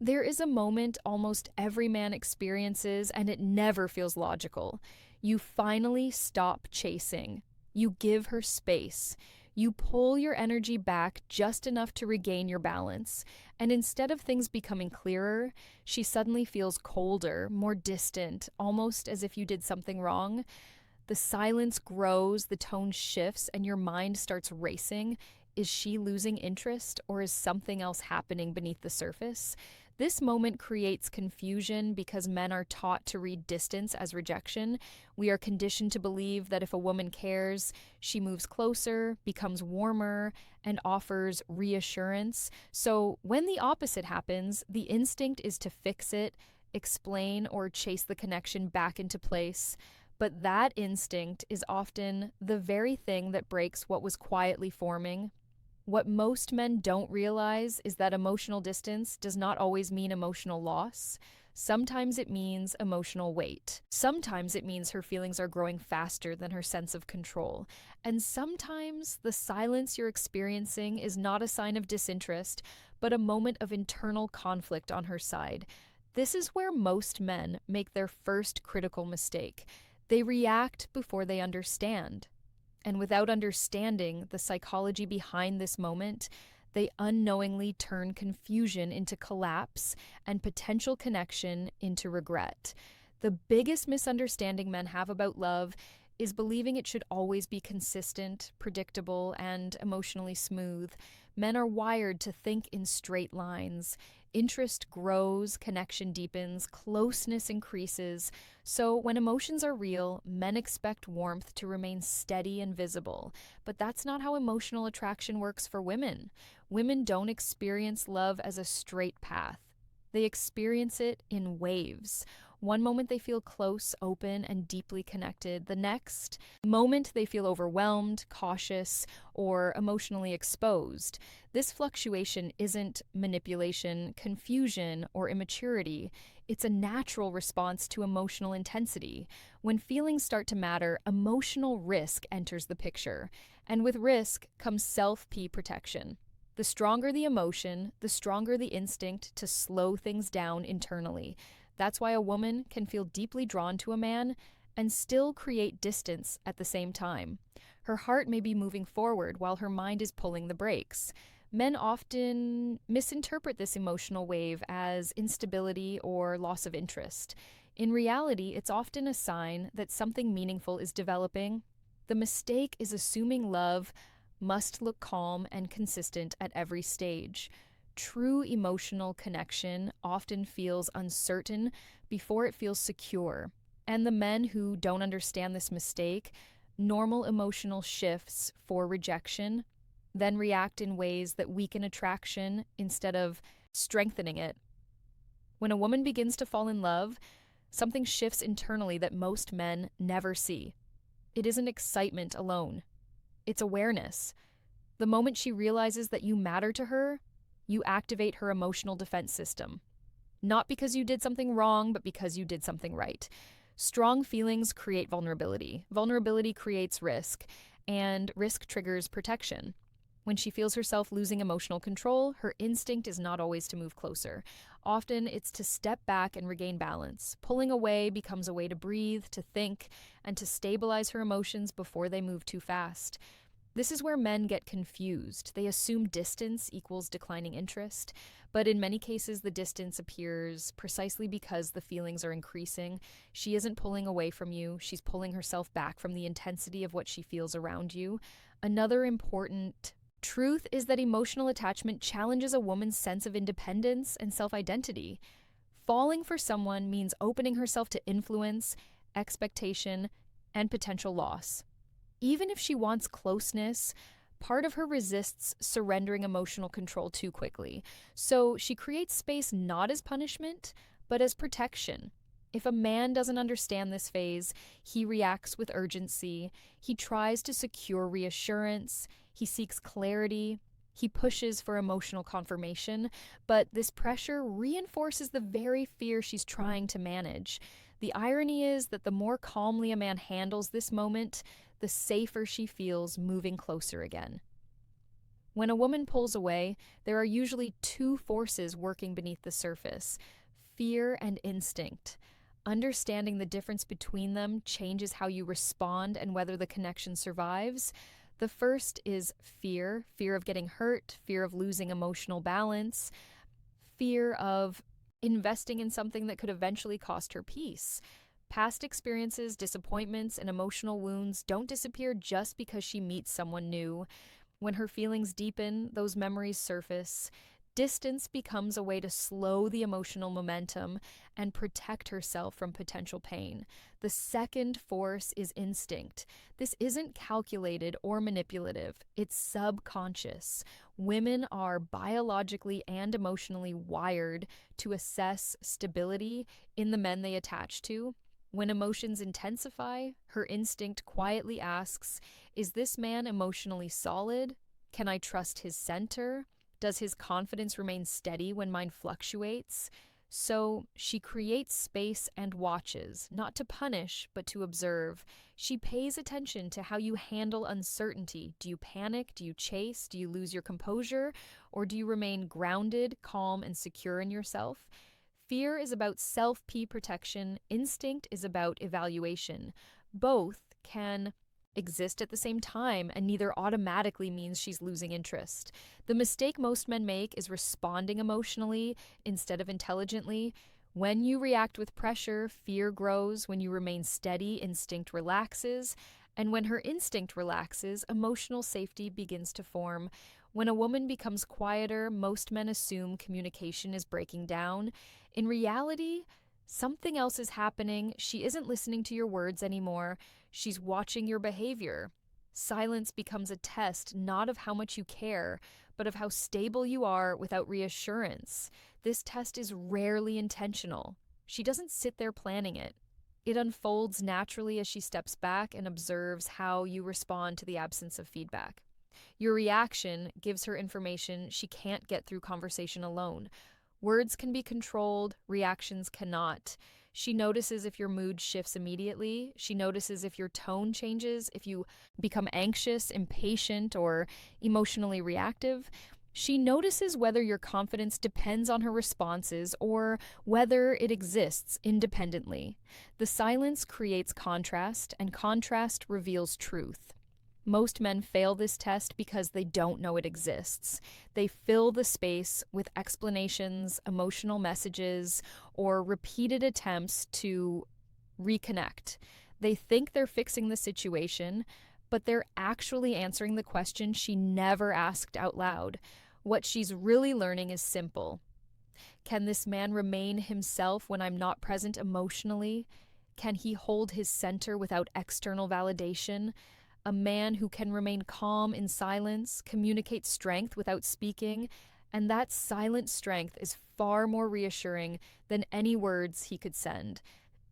There is a moment almost every man experiences, and it never feels logical. You finally stop chasing. You give her space. You pull your energy back just enough to regain your balance. And instead of things becoming clearer, she suddenly feels colder, more distant, almost as if you did something wrong. The silence grows, the tone shifts, and your mind starts racing. Is she losing interest, or is something else happening beneath the surface? This moment creates confusion because men are taught to read distance as rejection. We are conditioned to believe that if a woman cares, she moves closer, becomes warmer, and offers reassurance. So when the opposite happens, the instinct is to fix it, explain, or chase the connection back into place. But that instinct is often the very thing that breaks what was quietly forming. What most men don't realize is that emotional distance does not always mean emotional loss. Sometimes it means emotional weight. Sometimes it means her feelings are growing faster than her sense of control. And sometimes the silence you're experiencing is not a sign of disinterest, but a moment of internal conflict on her side. This is where most men make their first critical mistake. They react before they understand. And without understanding the psychology behind this moment, they unknowingly turn confusion into collapse and potential connection into regret. The biggest misunderstanding men have about love is believing it should always be consistent, predictable, and emotionally smooth. Men are wired to think in straight lines. Interest grows, connection deepens, closeness increases. So when emotions are real, men expect warmth to remain steady and visible. But that's not how emotional attraction works for women. Women don't experience love as a straight path. They experience it in waves. One moment they feel close, open, and deeply connected. The next moment they feel overwhelmed, cautious, or emotionally exposed. This fluctuation isn't manipulation, confusion, or immaturity. It's a natural response to emotional intensity. When feelings start to matter, emotional risk enters the picture. And with risk comes self-P protection. The stronger the emotion, the stronger the instinct to slow things down internally. That's why a woman can feel deeply drawn to a man and still create distance at the same time. Her heart may be moving forward while her mind is pulling the brakes. Men often misinterpret this emotional wave as instability or loss of interest. In reality, it's often a sign that something meaningful is developing. The mistake is assuming love must look calm and consistent at every stage. True emotional connection often feels uncertain before it feels secure. And the men who don't understand this mistake, normal emotional shifts for rejection, then react in ways that weaken attraction instead of strengthening it. When a woman begins to fall in love, something shifts internally that most men never see. It isn't excitement alone. It's awareness. The moment she realizes that you matter to her, you activate her emotional defense system. Not because you did something wrong, but because you did something right. Strong feelings create vulnerability. Vulnerability creates risk, and risk triggers protection. When she feels herself losing emotional control, her instinct is not always to move closer. Often it's to step back and regain balance. Pulling away becomes a way to breathe, to think, and to stabilize her emotions before they move too fast. This is where men get confused. They assume distance equals declining interest, but in many cases the distance appears precisely because the feelings are increasing. She isn't pulling away from you, she's pulling herself back from the intensity of what she feels around you. Another important truth is that emotional attachment challenges a woman's sense of independence and self-identity. Falling for someone means opening herself to influence, expectation, and potential loss. Even if she wants closeness, part of her resists surrendering emotional control too quickly. So she creates space not as punishment, but as protection. If a man doesn't understand this phase, he reacts with urgency. He tries to secure reassurance. He seeks clarity. He pushes for emotional confirmation. But this pressure reinforces the very fear she's trying to manage. The irony is that the more calmly a man handles this moment, the safer she feels moving closer again. When a woman pulls away, there are usually two forces working beneath the surface: fear and instinct. Understanding the difference between them changes how you respond and whether the connection survives. The first is fear of getting hurt, fear of losing emotional balance, fear of investing in something that could eventually cost her peace. Past experiences, disappointments, and emotional wounds don't disappear just because she meets someone new. When her feelings deepen, those memories surface. Distance becomes a way to slow the emotional momentum and protect herself from potential pain. The second force is instinct. This isn't calculated or manipulative, it's subconscious. Women are biologically and emotionally wired to assess stability in the men they attach to. When emotions intensify, her instinct quietly asks, is this man emotionally solid? Can I trust his center? Does his confidence remain steady when mine fluctuates? So she creates space and watches, not to punish, but to observe. She pays attention to how you handle uncertainty. Do you panic? Do you chase? Do you lose your composure? Or do you remain grounded, calm, and secure in yourself? Fear is about self-P protection. Instinct is about evaluation. Both can exist at the same time, and neither automatically means she's losing interest. The mistake most men make is responding emotionally instead of intelligently. When you react with pressure, fear grows. When you remain steady, instinct relaxes. And when her instinct relaxes, emotional safety begins to form. When a woman becomes quieter, most men assume communication is breaking down. In reality, something else is happening. She isn't listening to your words anymore. She's watching your behavior. Silence becomes a test not of how much you care, but of how stable you are without reassurance. This test is rarely intentional. She doesn't sit there planning it. It unfolds naturally as she steps back and observes how you respond to the absence of feedback. Your reaction gives her information she can't get through conversation alone. Words can be controlled, reactions cannot. She notices if your mood shifts immediately. She notices if your tone changes, if you become anxious, impatient, or emotionally reactive. She notices whether your confidence depends on her responses or whether it exists independently. The silence creates contrast, and contrast reveals truth. Most men fail this test because they don't know it exists. They fill the space with explanations, emotional messages, or repeated attempts to reconnect. They think they're fixing the situation, but they're actually answering the question she never asked out loud. What she's really learning is simple. Can this man remain himself when I'm not present emotionally? Can he hold his center without external validation? A man who can remain calm in silence, communicate strength without speaking, and that silent strength is far more reassuring than any words he could send.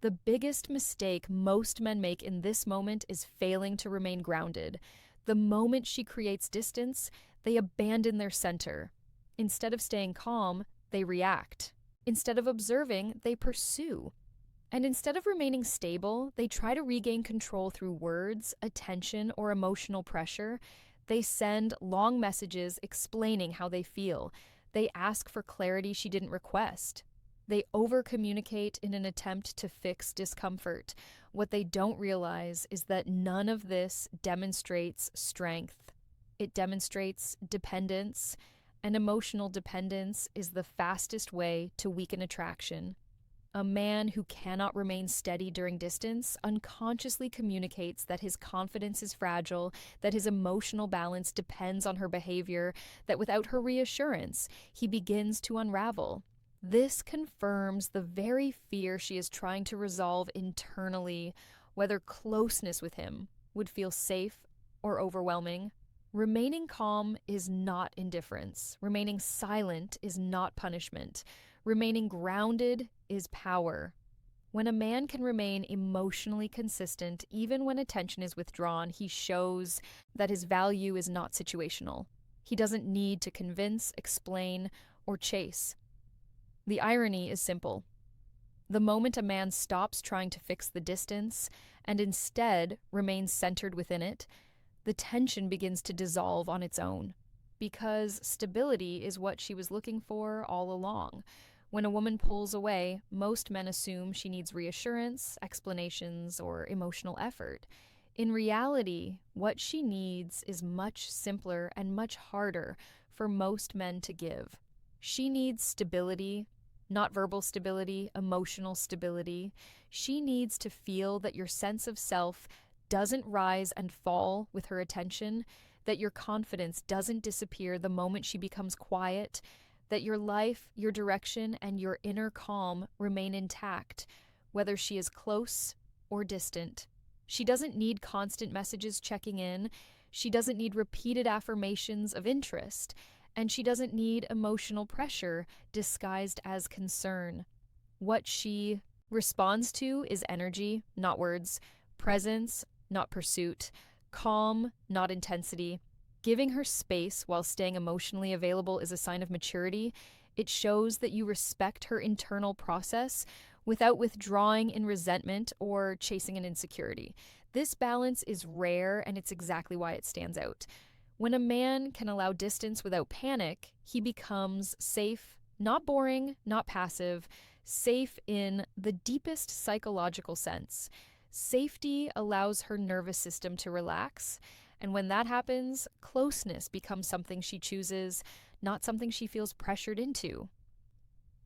The biggest mistake most men make in this moment is failing to remain grounded. The moment she creates distance, they abandon their center. Instead of staying calm, they react. Instead of observing, they pursue. And instead of remaining stable, they try to regain control through words, attention, or emotional pressure. They send long messages explaining how they feel. They ask for clarity she didn't request. They over-communicate in an attempt to fix discomfort. What they don't realize is that none of this demonstrates strength. It demonstrates dependence, and emotional dependence is the fastest way to weaken attraction. A man who cannot remain steady during distance unconsciously communicates that his confidence is fragile, that his emotional balance depends on her behavior, that without her reassurance, he begins to unravel. This confirms the very fear she is trying to resolve internally, whether closeness with him would feel safe or overwhelming. Remaining calm is not indifference. Remaining silent is not punishment. Remaining grounded is power. When a man can remain emotionally consistent, even when attention is withdrawn, he shows that his value is not situational. He doesn't need to convince, explain, or chase. The irony is simple. The moment a man stops trying to fix the distance and instead remains centered within it, the tension begins to dissolve on its own. because stability is what she was looking for all along. When a woman pulls away, most men assume she needs reassurance, explanations, or emotional effort. In reality, what she needs is much simpler and much harder for most men to give. She needs stability, not verbal stability, emotional stability. She needs to feel that your sense of self doesn't rise and fall with her attention, that your confidence doesn't disappear the moment she becomes quiet, that your life, your direction, and your inner calm remain intact, whether she is close or distant. She doesn't need constant messages checking in. She doesn't need repeated affirmations of interest. And she doesn't need emotional pressure disguised as concern. What she responds to is energy, not words, presence, not pursuit, calm, not intensity. Giving her space while staying emotionally available is a sign of maturity. It shows that you respect her internal process without withdrawing in resentment or chasing an insecurity. This balance is rare, and it's exactly why it stands out. When a man can allow distance without panic, he becomes safe, not boring, not passive, safe in the deepest psychological sense. Safety allows her nervous system to relax, and when that happens, closeness becomes something she chooses, not something she feels pressured into.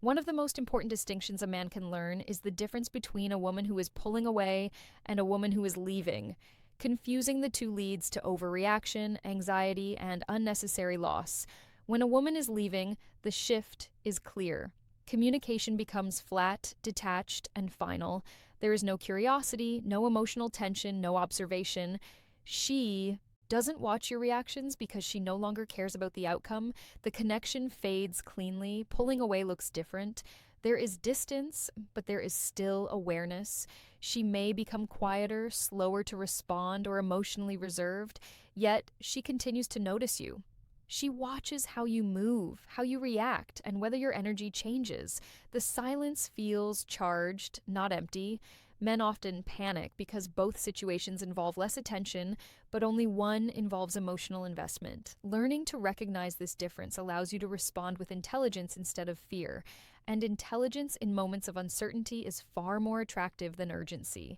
One of the most important distinctions a man can learn is the difference between a woman who is pulling away and a woman who is leaving. Confusing the two leads to overreaction, anxiety, and unnecessary loss. When a woman is leaving, the shift is clear. Communication becomes flat, detached, and final. There is no curiosity, no emotional tension, no observation. She doesn't watch your reactions because she no longer cares about the outcome. The connection fades cleanly. Pulling away looks different. There is distance, but there is still awareness. She may become quieter, slower to respond, or emotionally reserved, yet she continues to notice you. She watches how you move, how you react, and whether your energy changes. The silence feels charged, not empty. Men often panic because both situations involve less attention, but only one involves emotional investment. Learning to recognize this difference allows you to respond with intelligence instead of fear, and intelligence in moments of uncertainty is far more attractive than urgency.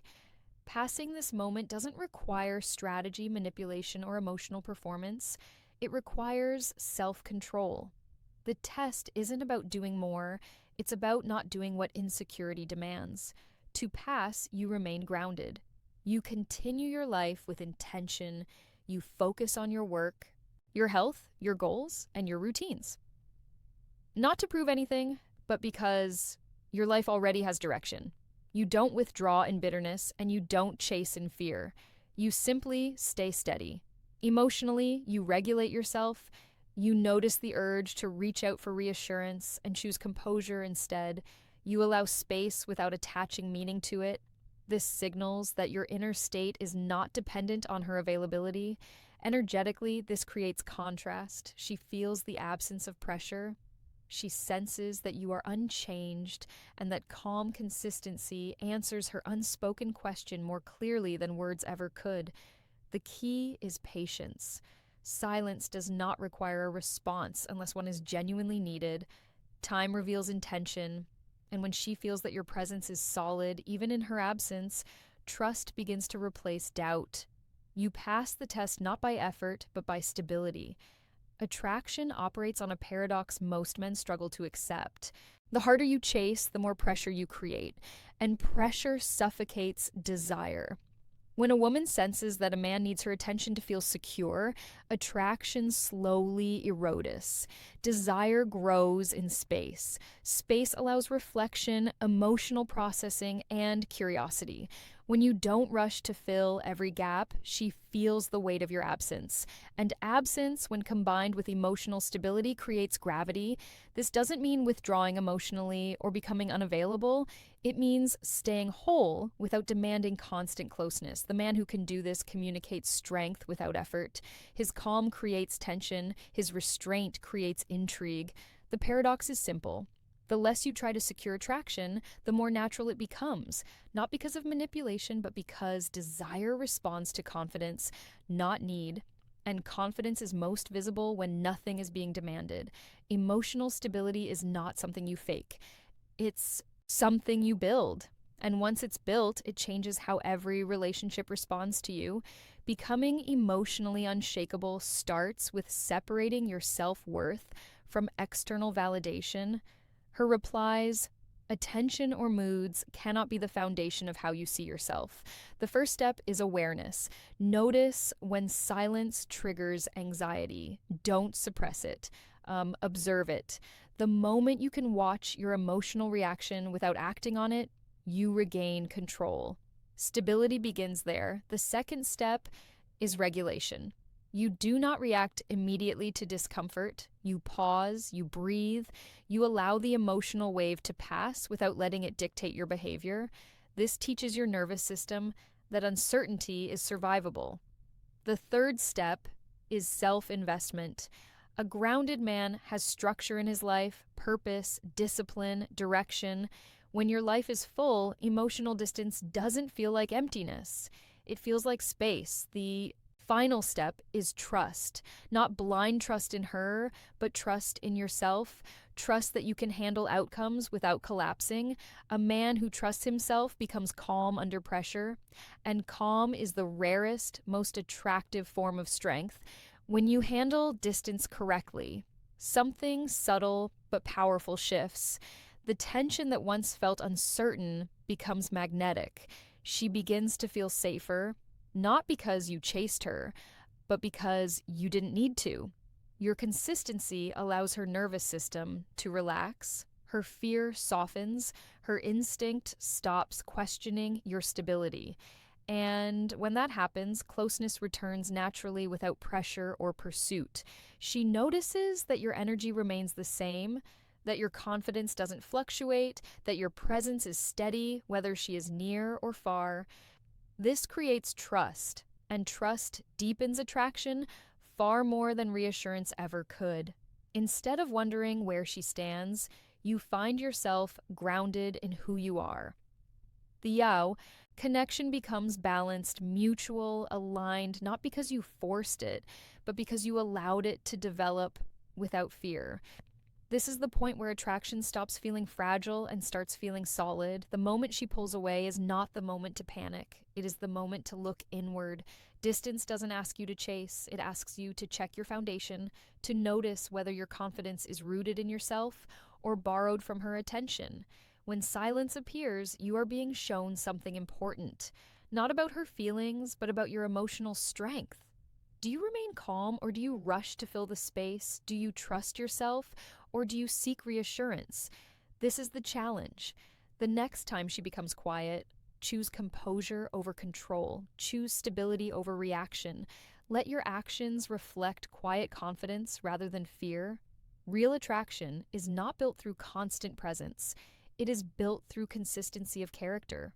Passing this moment doesn't require strategy, manipulation, or emotional performance. It requires self-control. The test isn't about doing more, it's about not doing what insecurity demands. To pass, you remain grounded. You continue your life with intention. You focus on your work, your health, your goals, and your routines. Not to prove anything, but because your life already has direction. You don't withdraw in bitterness, and you don't chase in fear. You simply stay steady. Emotionally, you regulate yourself. You notice the urge to reach out for reassurance and choose composure instead. You allow space without attaching meaning to it. This signals that your inner state is not dependent on her availability. Energetically, this creates contrast. She feels the absence of pressure. She senses that you are unchanged and that calm consistency answers her unspoken question more clearly than words ever could. The key is patience. Silence does not require a response unless one is genuinely needed. Time reveals intention. And when she feels that your presence is solid, even in her absence, trust begins to replace doubt. You pass the test not by effort, but by stability. Attraction operates on a paradox most men struggle to accept. The harder you chase, the more pressure you create, and pressure suffocates desire. When a woman senses that a man needs her attention to feel secure, attraction slowly erodes. Desire grows in space. Space allows reflection, emotional processing, and curiosity. When you don't rush to fill every gap, she feels the weight of your absence. And absence, when combined with emotional stability, creates gravity. This doesn't mean withdrawing emotionally or becoming unavailable. It means staying whole without demanding constant closeness. The man who can do this communicates strength without effort. His calm creates tension. His restraint creates intrigue. The paradox is simple. The less you try to secure attraction, the more natural it becomes, not because of manipulation, but because desire responds to confidence, not need. and confidence is most visible when nothing is being demanded. Emotional stability is not something you fake, it's something you build. And once it's built, it changes how every relationship responds to you. Becoming emotionally unshakable starts with separating your self worth from external validation. Her replies, attention or moods cannot be the foundation of how you see yourself. The first step is awareness. Notice when silence triggers anxiety. Don't suppress it. Observe it. The moment you can watch your emotional reaction without acting on it, you regain control. Stability begins there. The second step is regulation. You do not react immediately to discomfort. You pause, you breathe, you allow the emotional wave to pass without letting it dictate your behavior. This teaches your nervous system that uncertainty is survivable. The third step is self-investment. A grounded man has structure in his life, purpose, discipline, direction. When your life is full, emotional distance doesn't feel like emptiness. It feels like space. The final step is trust. Not blind trust in her, but trust in yourself. Trust that you can handle outcomes without collapsing. A man who trusts himself becomes calm under pressure, and calm is the rarest, most attractive form of strength. When you handle distance correctly, something subtle but powerful shifts. The tension that once felt uncertain becomes magnetic. She begins to feel safer, not because you chased her, but because you didn't need to. Your consistency allows her nervous system to relax, her fear softens, her instinct stops questioning your stability. And when that happens, closeness returns naturally without pressure or pursuit. She notices that your energy remains the same, that your confidence doesn't fluctuate, that your presence is steady, whether she is near or far. This creates trust, and trust deepens attraction far more than reassurance ever could. Instead of wondering where she stands, you find yourself grounded in who you are. The Yao, connection becomes balanced, mutual, aligned, not because you forced it, but because you allowed it to develop without fear. This is the point where attraction stops feeling fragile and starts feeling solid. The moment she pulls away is not the moment to panic. It is the moment to look inward. Distance doesn't ask you to chase. It asks you to check your foundation, to notice whether your confidence is rooted in yourself or borrowed from her attention. When silence appears, you are being shown something important, not about her feelings, but about your emotional strength. Do you remain calm, or do you rush to fill the space? Do you trust yourself, or do you seek reassurance? This is the challenge. The next time she becomes quiet, choose composure over control. Choose stability over reaction. Let your actions reflect quiet confidence rather than fear. Real attraction is not built through constant presence. It is built through consistency of character.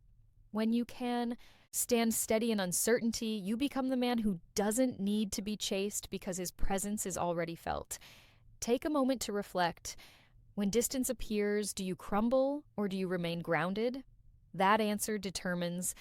When you can stand steady in uncertainty, you become the man who doesn't need to be chased because his presence is already felt. Take a moment to reflect. When distance appears, do you crumble or do you remain grounded? That answer determines